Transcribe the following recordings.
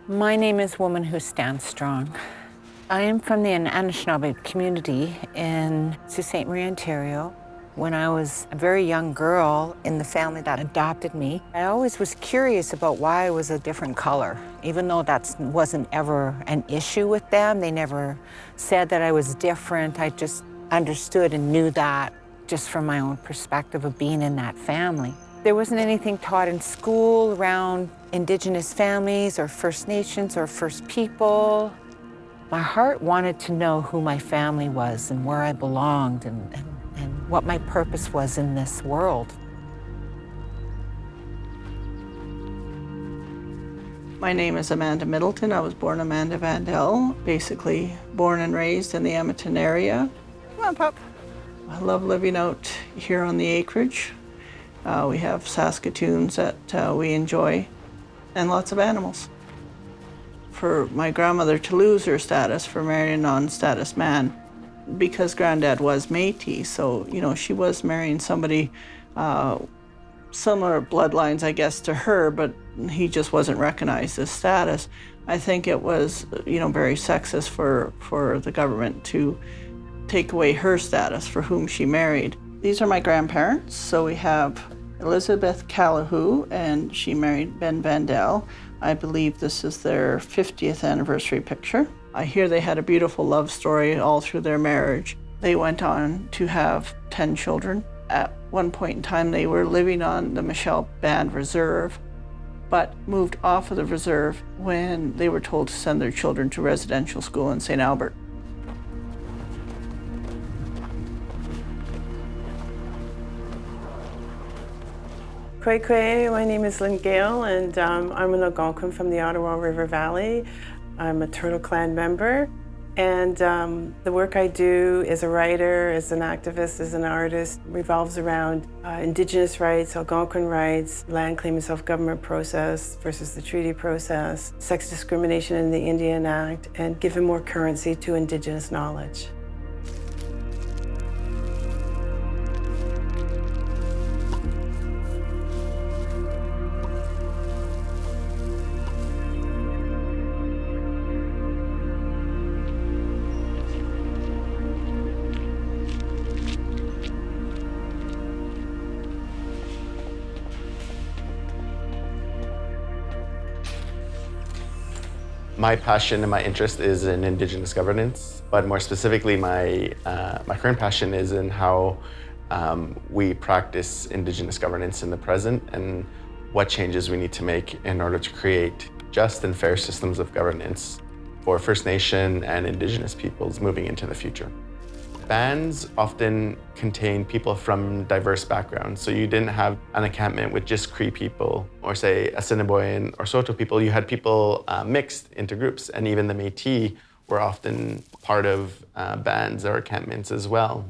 My name is Woman Who Stands Strong. I am from the Anishinaabe community in Sault Ste. Marie, Ontario. When I was a very young girl in the family that adopted me, I always was curious about why I was a different color. Even though that wasn't ever an issue with them, they never said that I was different. I just understood and knew that just from my own perspective of being in that family. There wasn't anything taught in school around Indigenous families or First Nations or First People. My heart wanted to know who my family was and where I belonged and what my purpose was in this world. My name is Amanda Middleton. I was born Amanda Vandell, basically born and raised in the Edmonton area. Come on, pup. I love living out here on the acreage. We have Saskatoons that we enjoy and lots of animals. For my grandmother to lose her status for marrying a non-status man, because Granddad was Métis, so, she was marrying somebody similar bloodlines, I guess, to her, but he just wasn't recognized as status. I think it was, very sexist for the government to take away her status for whom she married. These are my grandparents. So we have Elizabeth Callahoo, and she married Ben Vandell. I believe this is their 50th anniversary picture. I hear they had a beautiful love story all through their marriage. They went on to have 10 children. At one point in time, they were living on the Michelle Band Reserve, but moved off of the reserve when they were told to send their children to residential school in St. Albert. Kwei, my name is Lynn Gale, and I'm an Algonquin from the Ottawa River Valley. I'm a Turtle Clan member, and the work I do as a writer, as an activist, as an artist revolves around Indigenous rights, Algonquin rights, land claim and self-government process versus the treaty process, sex discrimination in the Indian Act, and giving more currency to Indigenous knowledge. My passion and my interest is in Indigenous governance, but more specifically, my current passion is in how we practice Indigenous governance in the present and what changes we need to make in order to create just and fair systems of governance for First Nation and Indigenous peoples moving into the future. Bands often contain people from diverse backgrounds. So you didn't have an encampment with just Cree people, or say Assiniboine or Saulteaux people. You had people mixed into groups, and even the Métis were often part of bands or encampments as well.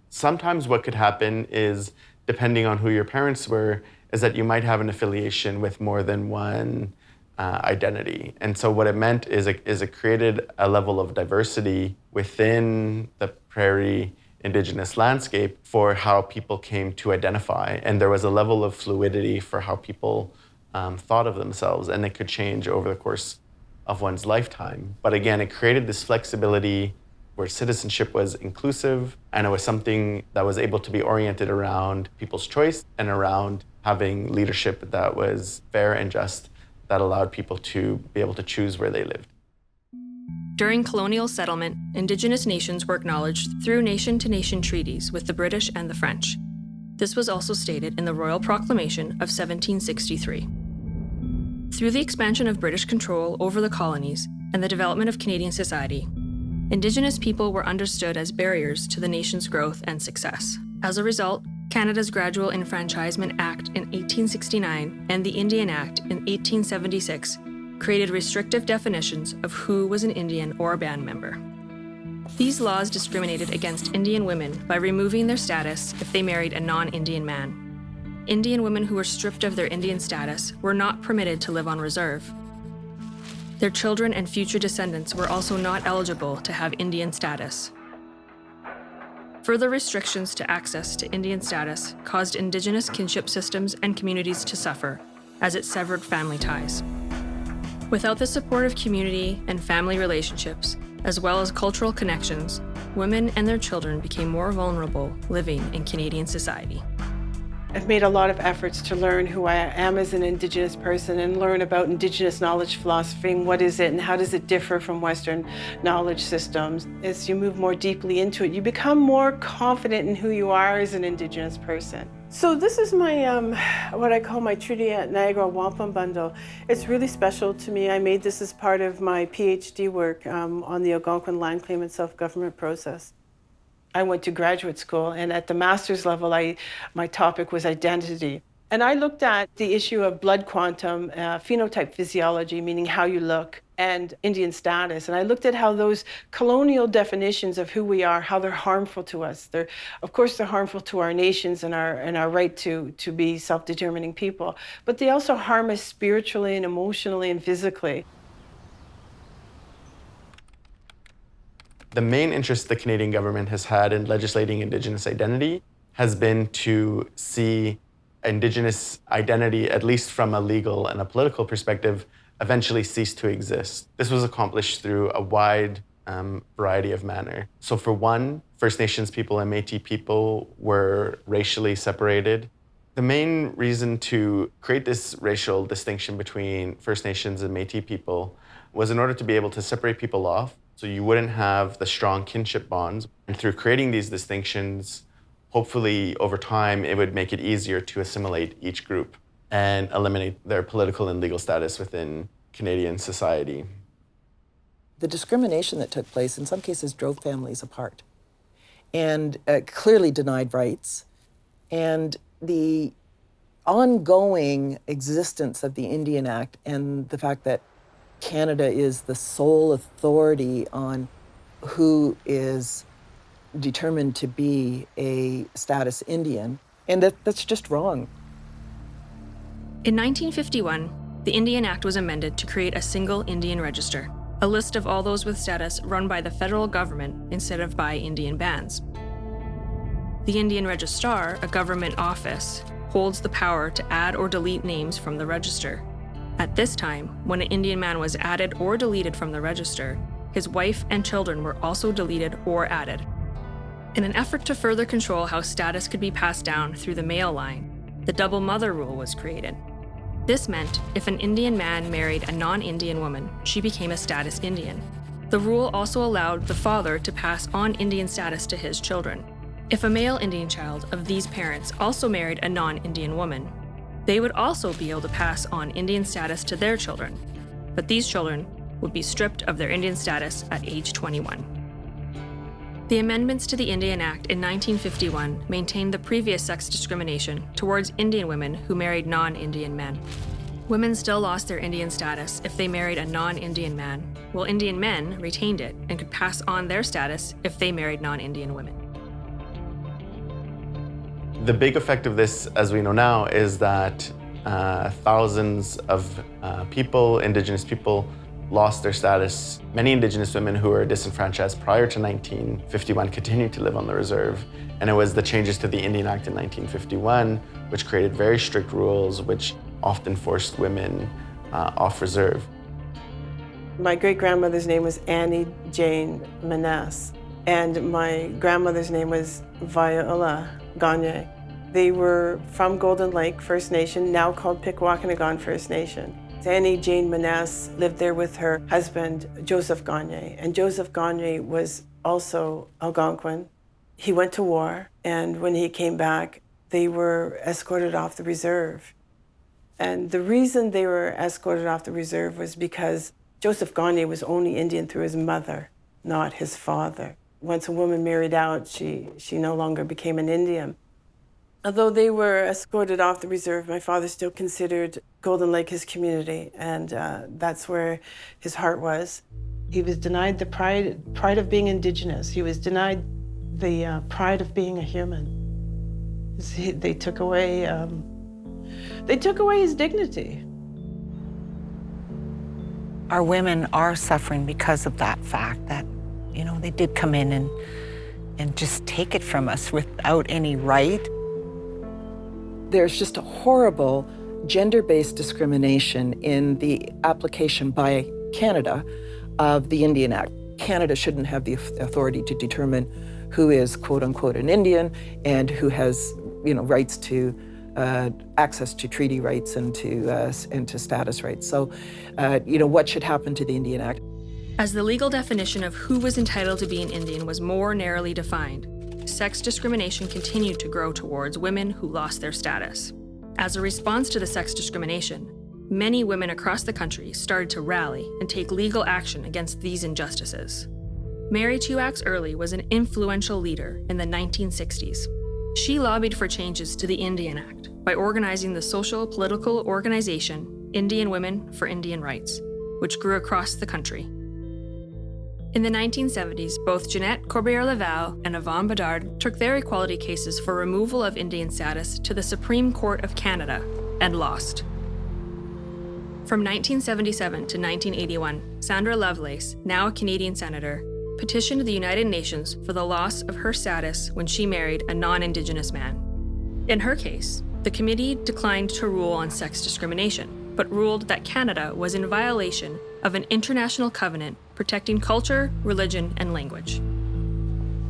Sometimes what could happen is, depending on who your parents were, is that you might have an affiliation with more than one identity. And so what it meant is it created a level of diversity within the prairie Indigenous landscape for how people came to identify. And there was a level of fluidity for how people thought of themselves, and it could change over the course of one's lifetime. But again, it created this flexibility where citizenship was inclusive, and it was something that was able to be oriented around people's choice and around having leadership that was fair and just, that allowed people to be able to choose where they lived. During colonial settlement, Indigenous nations were acknowledged through nation-to-nation treaties with the British and the French. This was also stated in the Royal Proclamation of 1763. Through the expansion of British control over the colonies and the development of Canadian society, Indigenous people were understood as barriers to the nation's growth and success. As a result, Canada's Gradual Enfranchisement Act in 1869 and the Indian Act in 1876 created restrictive definitions of who was an Indian or a band member. These laws discriminated against Indian women by removing their status if they married a non-Indian man. Indian women who were stripped of their Indian status were not permitted to live on reserve. Their children and future descendants were also not eligible to have Indian status. Further restrictions to access to Indian status caused Indigenous kinship systems and communities to suffer, as it severed family ties. Without the support of community and family relationships, as well as cultural connections, women and their children became more vulnerable living in Canadian society. I've made a lot of efforts to learn who I am as an Indigenous person and learn about Indigenous knowledge philosophy and what is it and how does it differ from Western knowledge systems. As you move more deeply into it, you become more confident in who you are as an Indigenous person. So this is my, what I call my Treaty at Niagara Wampum Bundle. It's really special to me. I made this as part of my PhD work on the Algonquin land claim and self-government process. I went to graduate school, and at the master's level, my topic was identity. And I looked at the issue of blood quantum, phenotype physiology, meaning how you look, and Indian status. And I looked at how those colonial definitions of who we are, how they're harmful to us. Of course, they're harmful to our nations and our right to be self-determining people, but they also harm us spiritually and emotionally and physically. The main interest the Canadian government has had in legislating Indigenous identity has been to see Indigenous identity, at least from a legal and a political perspective, eventually cease to exist. This was accomplished through a wide variety of manner. So for one, First Nations people and Métis people were racially separated. The main reason to create this racial distinction between First Nations and Métis people was in order to be able to separate people off, so you wouldn't have the strong kinship bonds. And through creating these distinctions, hopefully over time, it would make it easier to assimilate each group and eliminate their political and legal status within Canadian society. The discrimination that took place in some cases drove families apart and clearly denied rights. And the ongoing existence of the Indian Act and the fact that Canada is the sole authority on who is determined to be a status Indian, and that's just wrong. In 1951, the Indian Act was amended to create a single Indian register, a list of all those with status run by the federal government instead of by Indian bands. The Indian Registrar, a government office, holds the power to add or delete names from the register. At this time, when an Indian man was added or deleted from the register, his wife and children were also deleted or added. In an effort to further control how status could be passed down through the male line, the double mother rule was created. This meant if an Indian man married a non-Indian woman, she became a status Indian. The rule also allowed the father to pass on Indian status to his children. If a male Indian child of these parents also married a non-Indian woman, they would also be able to pass on Indian status to their children, but these children would be stripped of their Indian status at age 21. The amendments to the Indian Act in 1951 maintained the previous sex discrimination towards Indian women who married non-Indian men. Women still lost their Indian status if they married a non-Indian man, while Indian men retained it and could pass on their status if they married non-Indian women. The big effect of this, as we know now, is that thousands of people, Indigenous people, lost their status. Many Indigenous women who were disenfranchised prior to 1951 continued to live on the reserve. And it was the changes to the Indian Act in 1951 which created very strict rules which often forced women off reserve. My great-grandmother's name was Annie Jane Maness, and my grandmother's name was Viola Gagne. They were from Golden Lake First Nation, now called Pikwakanagan First Nation. Annie Jane Maness lived there with her husband, Joseph Gagne, and Joseph Gagne was also Algonquin. He went to war, and when he came back, they were escorted off the reserve. And the reason they were escorted off the reserve was because Joseph Gagne was only Indian through his mother, not his father. Once a woman married out, she no longer became an Indian. Although they were escorted off the reserve, my father still considered Golden Lake his community, and that's where his heart was. He was denied the pride of being Indigenous. He was denied the pride of being a human. They took away his dignity. Our women are suffering because of that fact that, you know, they did come in and just take it from us without any right. There's just a horrible gender-based discrimination in the application by Canada of the Indian Act. Canada shouldn't have the authority to determine who is quote-unquote an Indian and who has, rights to access to treaty rights and to status rights. So, what should happen to the Indian Act? As the legal definition of who was entitled to be an Indian was more narrowly defined, sex discrimination continued to grow towards women who lost their status. As a response to the sex discrimination, many women across the country started to rally and take legal action against these injustices. Mary Chuax Early was an influential leader in the 1960s. She lobbied for changes to the Indian Act by organizing the social political organization Indian Women for Indian Rights, which grew across the country. In the 1970s, both Jeanette Corbière-Laval and Yvonne Bedard took their equality cases for removal of Indian status to the Supreme Court of Canada and lost. From 1977 to 1981, Sandra Lovelace, now a Canadian senator, petitioned the United Nations for the loss of her status when she married a non-Indigenous man. In her case, the committee declined to rule on sex discrimination, but ruled that Canada was in violation of an international covenant protecting culture, religion, and language.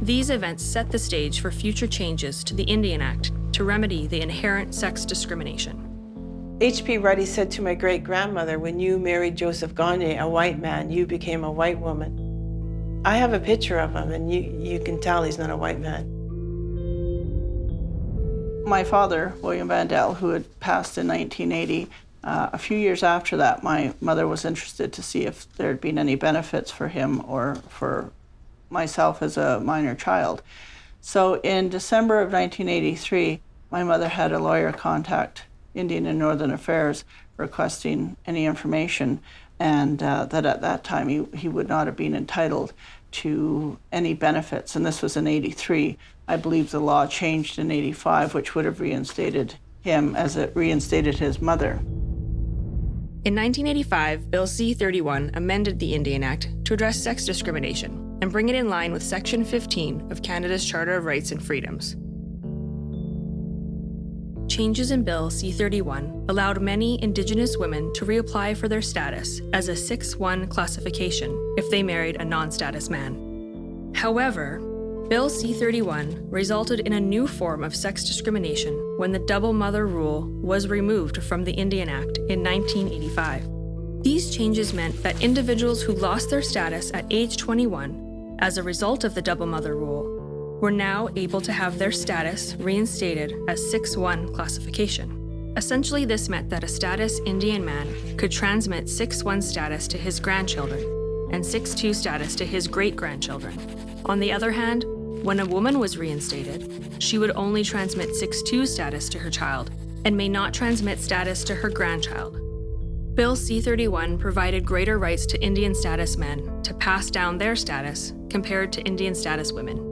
These events set the stage for future changes to the Indian Act to remedy the inherent sex discrimination. H.P. Ruddy said to my great-grandmother, when you married Joseph Gagne, a white man, you became a white woman. I have a picture of him, and you can tell he's not a white man. My father, William Vandell, who had passed in 1980, a few years after that, my mother was interested to see if there had been any benefits for him or for myself as a minor child. So in December of 1983, my mother had a lawyer contact Indian and Northern Affairs requesting any information, and that at that time he would not have been entitled to any benefits. And this was in 83. I believe the law changed in 85, which would have reinstated him as it reinstated his mother. In 1985, Bill C-31 amended the Indian Act to address sex discrimination and bring it in line with Section 15 of Canada's Charter of Rights and Freedoms. Changes in Bill C-31 allowed many Indigenous women to reapply for their status as a 6-1 classification if they married a non-status man. However, Bill C-31 resulted in a new form of sex discrimination when the double mother rule was removed from the Indian Act in 1985. These changes meant that individuals who lost their status at age 21 as a result of the double mother rule were now able to have their status reinstated as 6-1 classification. Essentially, this meant that a status Indian man could transmit 6-1 status to his grandchildren and 6-2 status to his great-grandchildren. On the other hand, when a woman was reinstated, she would only transmit 6-2 status to her child and may not transmit status to her grandchild. Bill C-31 provided greater rights to Indian status men to pass down their status compared to Indian status women.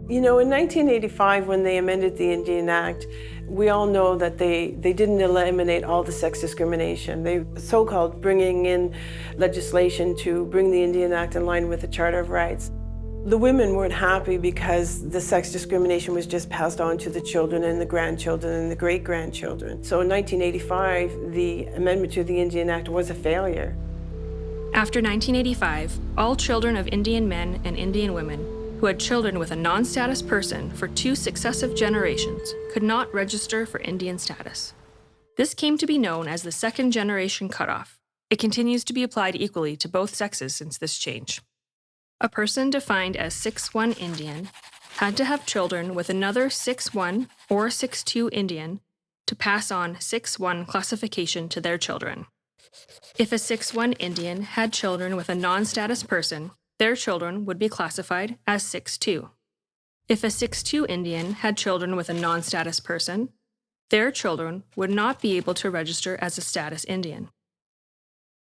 You know, in 1985, when they amended the Indian Act, we all know that they didn't eliminate all the sex discrimination. They so-called bringing in legislation to bring the Indian Act in line with the Charter of Rights. The women weren't happy because the sex discrimination was just passed on to the children and the grandchildren and the great-grandchildren. So in 1985, the amendment to the Indian Act was a failure. After 1985, all children of Indian men and Indian women who had children with a non-status person for 2 successive generations could not register for Indian status. This came to be known as the second-generation cutoff. It continues to be applied equally to both sexes since this change. A person defined as 6-1 Indian had to have children with another 6-1 or 6-2 Indian to pass on 6-1 classification to their children. If a 6-1 Indian had children with a non-status person, their children would be classified as 6-2. If a 6-2 Indian had children with a non-status person, their children would not be able to register as a status Indian.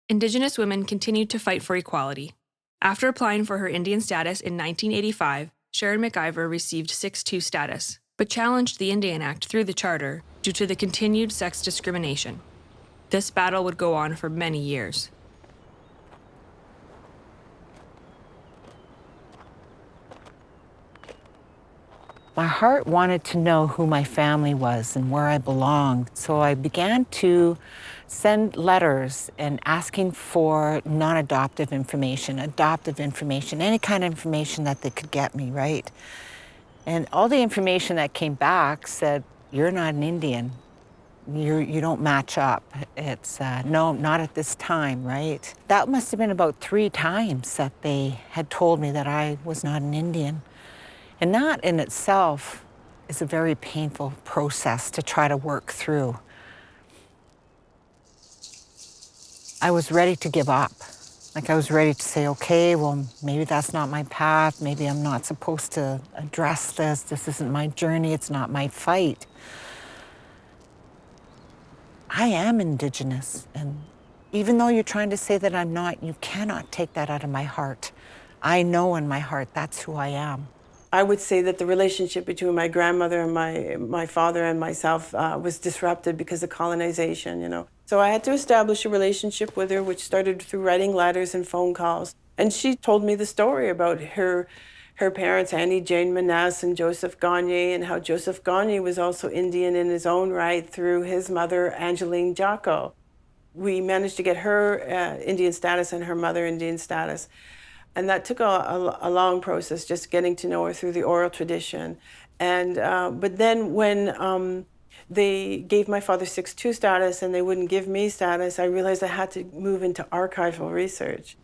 Indigenous women continued to fight for equality. After applying for her Indian status in 1985, Sharon McIver received 6-2 status, but challenged the Indian Act through the Charter due to the continued sex discrimination. This battle would go on for many years. My heart wanted to know who my family was and where I belonged. So I began to send letters and asking for non-adoptive information, adoptive information, any kind of information that they could get me, right? And all the information that came back said, you're not an Indian. You don't match up. It's, no, not at this time, right? That must have been about 3 times that they had told me that I was not an Indian. And that in itself is a very painful process to try to work through. I was ready to give up. Like I was ready to say, okay, well, maybe that's not my path. Maybe I'm not supposed to address this. This isn't my journey. It's not my fight. I am Indigenous. And even though you're trying to say that I'm not, you cannot take that out of my heart. I know in my heart that's who I am. I would say that the relationship between my grandmother and my father and myself was disrupted because of colonization, you know. So I had to establish a relationship with her, which started through writing letters and phone calls. And she told me the story about her parents, Annie Jane Manasse and Joseph Gagne, and how Joseph Gagne was also Indian in his own right through his mother, Angeline Jocko. We managed to get her Indian status and her mother Indian status. And that took a long process, just getting to know her through the oral tradition. And but then when they gave my father 6-2 status and they wouldn't give me status, I realized I had to move into archival research.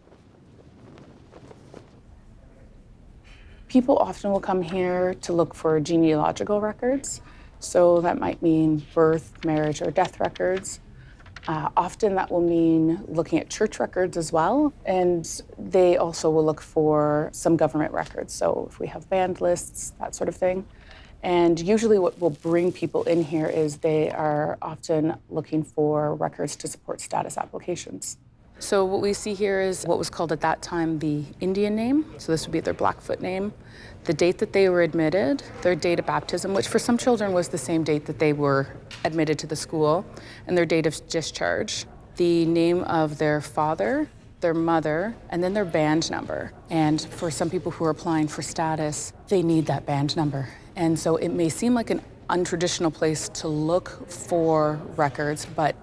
People often will come here to look for genealogical records. So that might mean birth, marriage, or death records. Often that will mean looking at church records as well, and they also will look for some government records. So if we have band lists, that sort of thing. And usually what will bring people in here is they are often looking for records to support status applications. So what we see here is what was called at that time the Indian name. So this would be their Blackfoot name, the date that they were admitted, their date of baptism, which for some children was the same date that they were admitted to the school, and their date of discharge, the name of their father, their mother, and then their band number. And for some people who are applying for status, they need that band number. And so it may seem like an untraditional place to look for records, but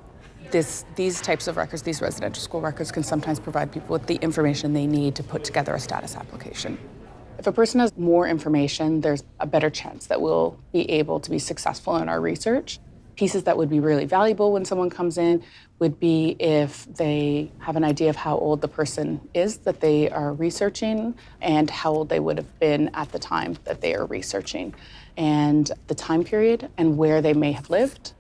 these types of records, these residential school records, can sometimes provide people with the information they need to put together a status application. If a person has more information, there's a better chance that we'll be able to be successful in our research. Pieces that would be really valuable when someone comes in would be if they have an idea of how old the person is that they are researching and how old they would have been at the time that they are researching, and the time period and where they may have lived.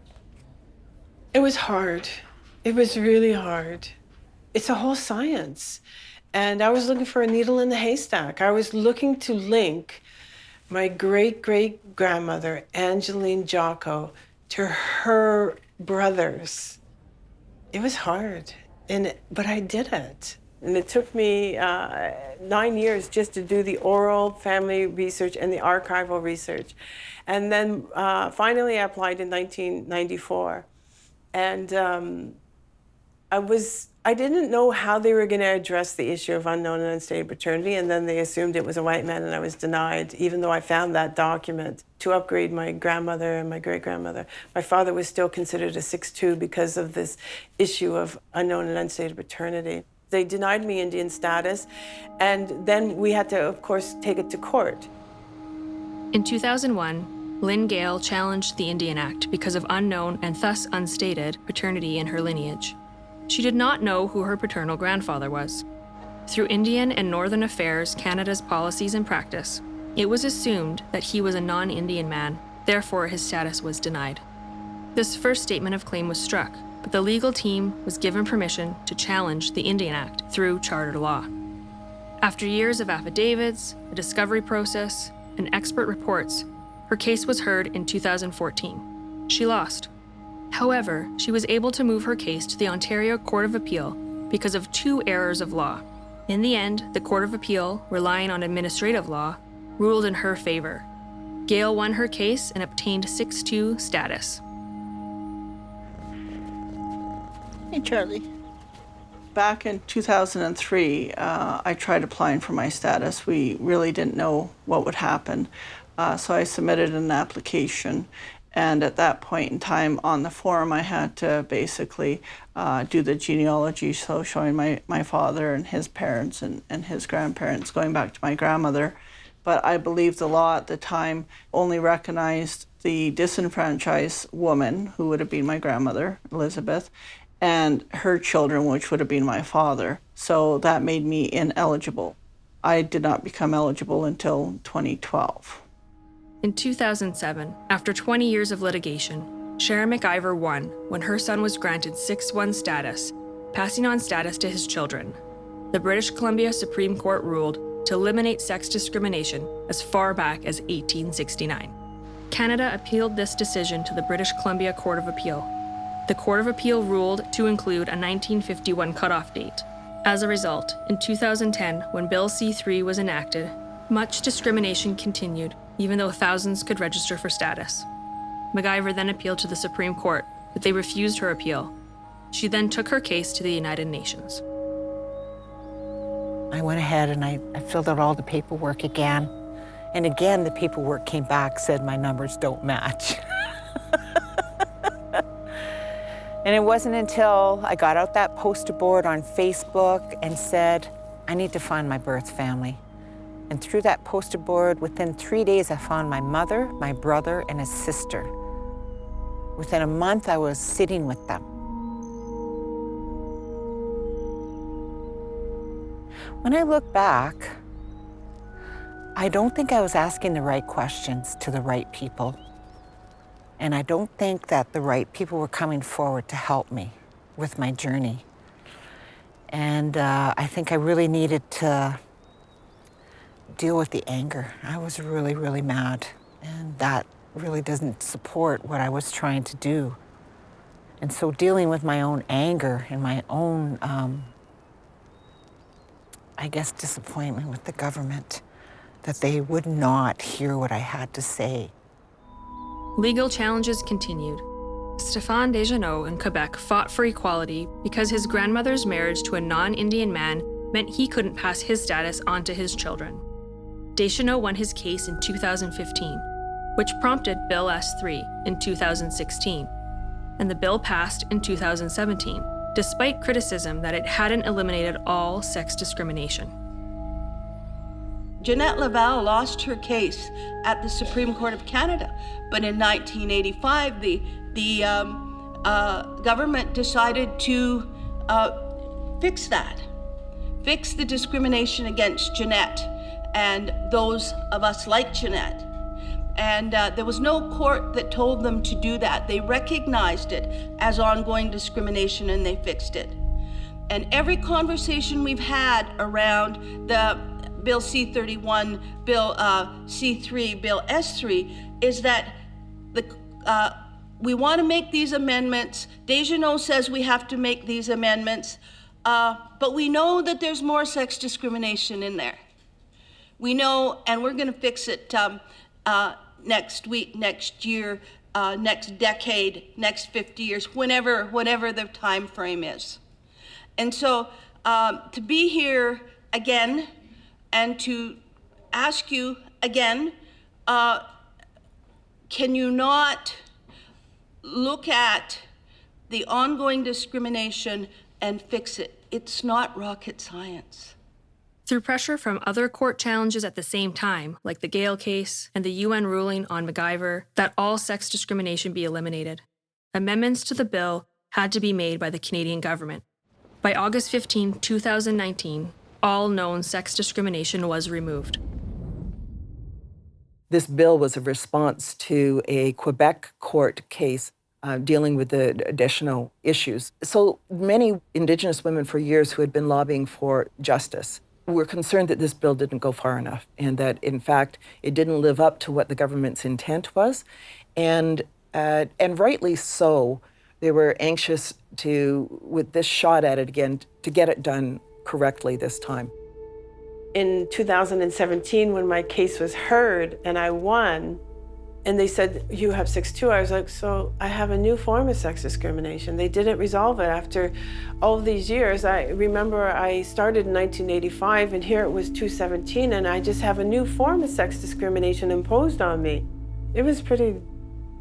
It was hard. It was really hard. It's a whole science. And I was looking for a needle in the haystack. I was looking to link my great-great-grandmother, Angeline Jocko, to her brothers. It was hard, but I did it. And it took me 9 years just to do the oral family research and the archival research. And then finally I applied in 1994. And I didn't know how they were going to address the issue of unknown and unstated paternity, and then they assumed it was a white man, and I was denied, even though I found that document to upgrade my grandmother and my great-grandmother. My father was still considered a 6'2" because of this issue of unknown and unstated paternity. They denied me Indian status, and then we had to, of course, take it to court. In 2001, Lynn Gale challenged the Indian Act because of unknown and thus unstated paternity in her lineage. She did not know who her paternal grandfather was. Through Indian and Northern Affairs Canada's policies and practice, it was assumed that he was a non-Indian man, therefore his status was denied. This first statement of claim was struck, but the legal team was given permission to challenge the Indian Act through charter law. After years of affidavits, a discovery process, and expert reports, her case was heard in 2014. She lost. However, she was able to move her case to the Ontario Court of Appeal because of 2 errors of law. In the end, the Court of Appeal, relying on administrative law, ruled in her favor. Gale won her case and obtained 6'2" status. Hey, Charlie. Back in 2003, I tried applying for my status. We really didn't know what would happen. So I submitted an application. And at that point in time on the form, I had to basically do the genealogy, so showing my father and his parents and his grandparents, going back to my grandmother. But I believe the law at the time only recognized the disenfranchised woman, who would have been my grandmother, Elizabeth, and her children, which would have been my father. So that made me ineligible. I did not become eligible until 2012. In 2007, after 20 years of litigation, Sharon McIver won when her son was granted 6-1 status, passing on status to his children. The British Columbia Supreme Court ruled to eliminate sex discrimination as far back as 1869. Canada appealed this decision to the British Columbia Court of Appeal. The Court of Appeal ruled to include a 1951 cutoff date. As a result, in 2010, when Bill C-3 was enacted, much discrimination continued, even though thousands could register for status. McIver then appealed to the Supreme Court, but they refused her appeal. She then took her case to the United Nations. I went ahead and I filled out all the paperwork again. And again, the paperwork came back, said my numbers don't match. And it wasn't until I got out that poster board on Facebook and said, I need to find my birth family. And through that poster board, within 3 days, I found my mother, my brother, and a sister. Within a month, I was sitting with them. When I look back, I don't think I was asking the right questions to the right people. And I don't think that the right people were coming forward to help me with my journey. And I think I really needed to deal with the anger. I was really, really mad. And that really doesn't support what I was trying to do. And so dealing with my own anger and my own, I guess, disappointment with the government, that they would not hear what I had to say. Legal challenges continued. Stéphane Deschenaux in Quebec fought for equality because his grandmother's marriage to a non-Indian man meant he couldn't pass his status on to his children. Deschenaux won his case in 2015, which prompted Bill S-3 in 2016, and the bill passed in 2017, despite criticism that it hadn't eliminated all sex discrimination. Jeanette Laval lost her case at the Supreme Court of Canada, but in 1985, the government decided to fix that, fix the discrimination against Jeanette and those of us like Jeanette. And there was no court that told them to do that. They recognized it as ongoing discrimination and they fixed it. And every conversation we've had around the Bill C-31, Bill C-3, Bill S-3, is that we want to make these amendments. Deschenaux says we have to make these amendments, but we know that there's more sex discrimination in there. We know, and we're going to fix it next week, next year, next decade, next 50 years, whenever the time frame is. And so to be here again and to ask you again, can you not look at the ongoing discrimination and fix it? It's not rocket science. Through pressure from other court challenges at the same time, like the Gale case and the UN ruling on McIver that all sex discrimination be eliminated, amendments to the bill had to be made by the Canadian government. By August 15, 2019, all known sex discrimination was removed. This bill was a response to a Quebec court case dealing with the Deschenaux issues. So many Indigenous women for years who had been lobbying for justice were concerned that this bill didn't go far enough and that, in fact, it didn't live up to what the government's intent was. And rightly so, they were anxious to, with this shot at it again, to get it done correctly this time. In 2017, when my case was heard and I won, And they said, you have 6'2". I was like, so I have a new form of sex discrimination. They didn't resolve it after all of these years. I remember I started in 1985 and here it was 217 and I just have a new form of sex discrimination imposed on me. It was pretty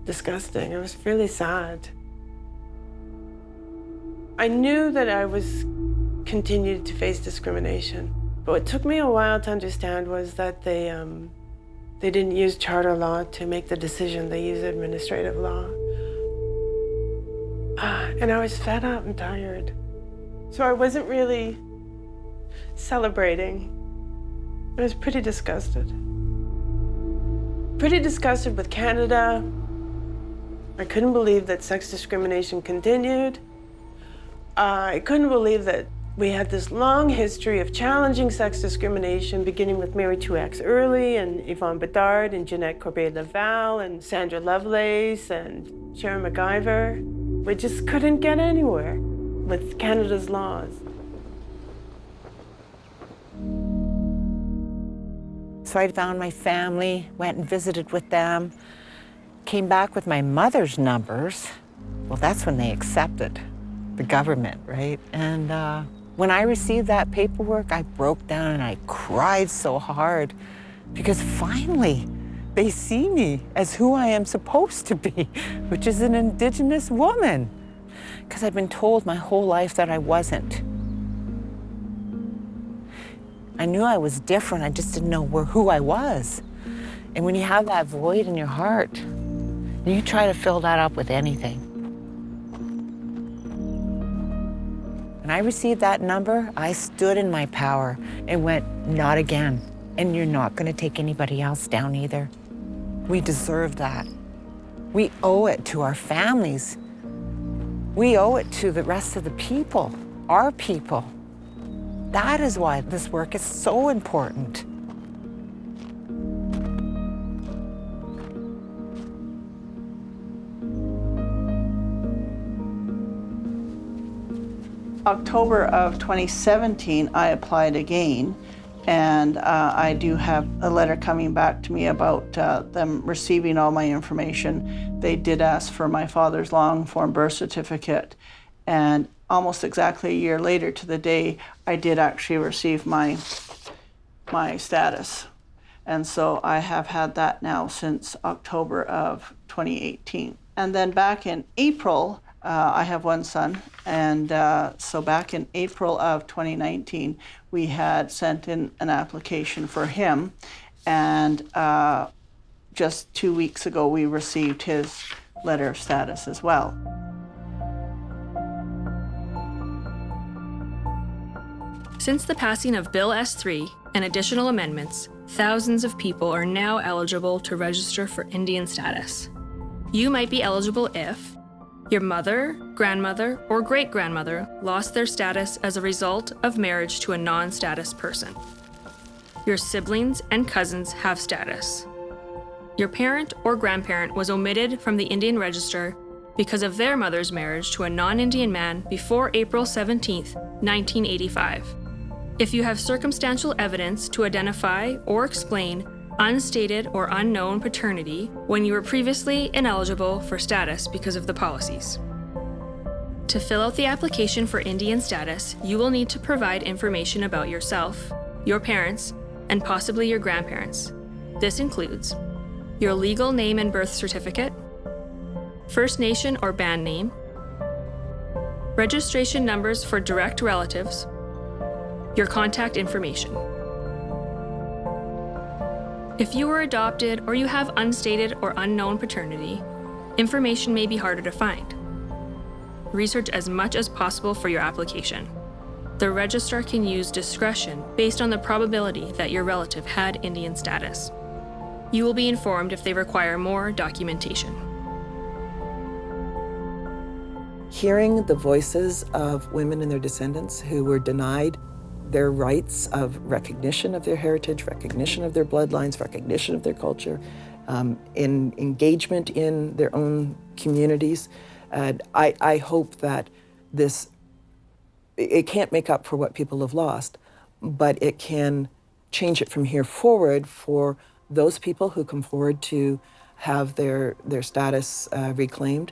disgusting. It was really sad. I knew that I was continued to face discrimination. But what took me a while to understand was that they didn't use charter law to make the decision. They used administrative law. And I was fed up and tired. So I wasn't really celebrating. I was pretty disgusted. Pretty disgusted with Canada. I couldn't believe that sex discrimination continued. I couldn't believe that we had this long history of challenging sex discrimination, beginning with Mary 2X Early and Yvonne Bedard and Jeanette Corbet-Laval and Sandra Lovelace and Sharon MacIver. We just couldn't get anywhere with Canada's laws. So I found my family, went and visited with them, came back with my mother's numbers. Well, that's when they accepted the government, right? And when I received that paperwork, I broke down and I cried so hard because finally they see me as who I am supposed to be, which is an Indigenous woman. Because I've been told my whole life that I wasn't. I knew I was different, I just didn't know who I was. And when you have that void in your heart, you try to fill that up with anything. When I received that number, I stood in my power and went, not again. And you're not gonna take anybody else down either. We deserve that. We owe it to our families. We owe it to the rest of the people, our people. That is why this work is so important. October of 2017, I applied again, and I do have a letter coming back to me about them receiving all my information. They did ask for my father's long-form birth certificate, and almost exactly a year later to the day, I did actually receive my status. And so I have had that now since October of 2018. And then back in April, I have one son, and so back in April of 2019, we had sent in an application for him, and just 2 weeks ago, we received his letter of status as well. Since the passing of Bill S3 and additional amendments, thousands of people are now eligible to register for Indian status. You might be eligible if your mother, grandmother, or great-grandmother lost their status as a result of marriage to a non-status person. Your siblings and cousins have status. Your parent or grandparent was omitted from the Indian register because of their mother's marriage to a non-Indian man before April 17, 1985. If you have circumstantial evidence to identify or explain unstated or unknown paternity when you were previously ineligible for status because of the policies. To fill out the application for Indian status, you will need to provide information about yourself, your parents, and possibly your grandparents. This includes your legal name and birth certificate, First Nation or band name, registration numbers for direct relatives, your contact information. If you were adopted or you have unstated or unknown paternity, information may be harder to find. Research as much as possible for your application. The registrar can use discretion based on the probability that your relative had Indian status. You will be informed if they require more documentation. Hearing the voices of women and their descendants who were denied their rights of recognition of their heritage, recognition of their bloodlines, recognition of their culture, in engagement in their own communities. I hope that it can't make up for what people have lost, but it can change it from here forward for those people who come forward to have their status reclaimed,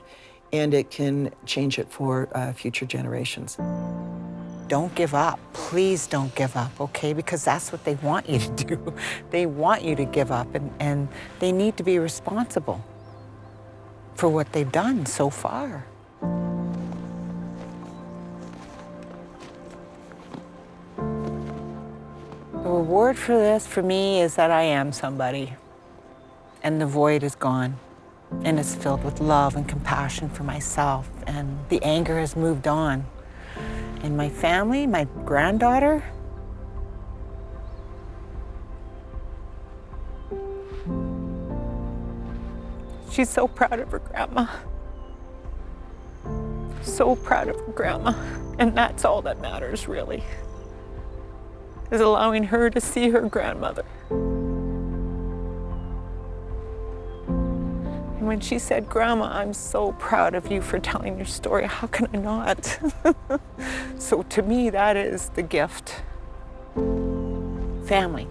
and it can change it for future generations. Don't give up. Please don't give up, okay? Because that's what they want you to do. They want you to give up, and they need to be responsible for what they've done so far. The reward for this, for me, is that I am somebody, and the void is gone, and it's filled with love and compassion for myself, and the anger has moved on. And my family, my granddaughter, she's so proud of her grandma. So proud of her grandma. And that's all that matters, really, is allowing her to see her grandmother. And when she said, "Grandma, I'm so proud of you for telling your story, how can I not?" So to me, that is the gift. Family.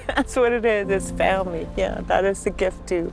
That's what it is family. Yeah, that is the gift too.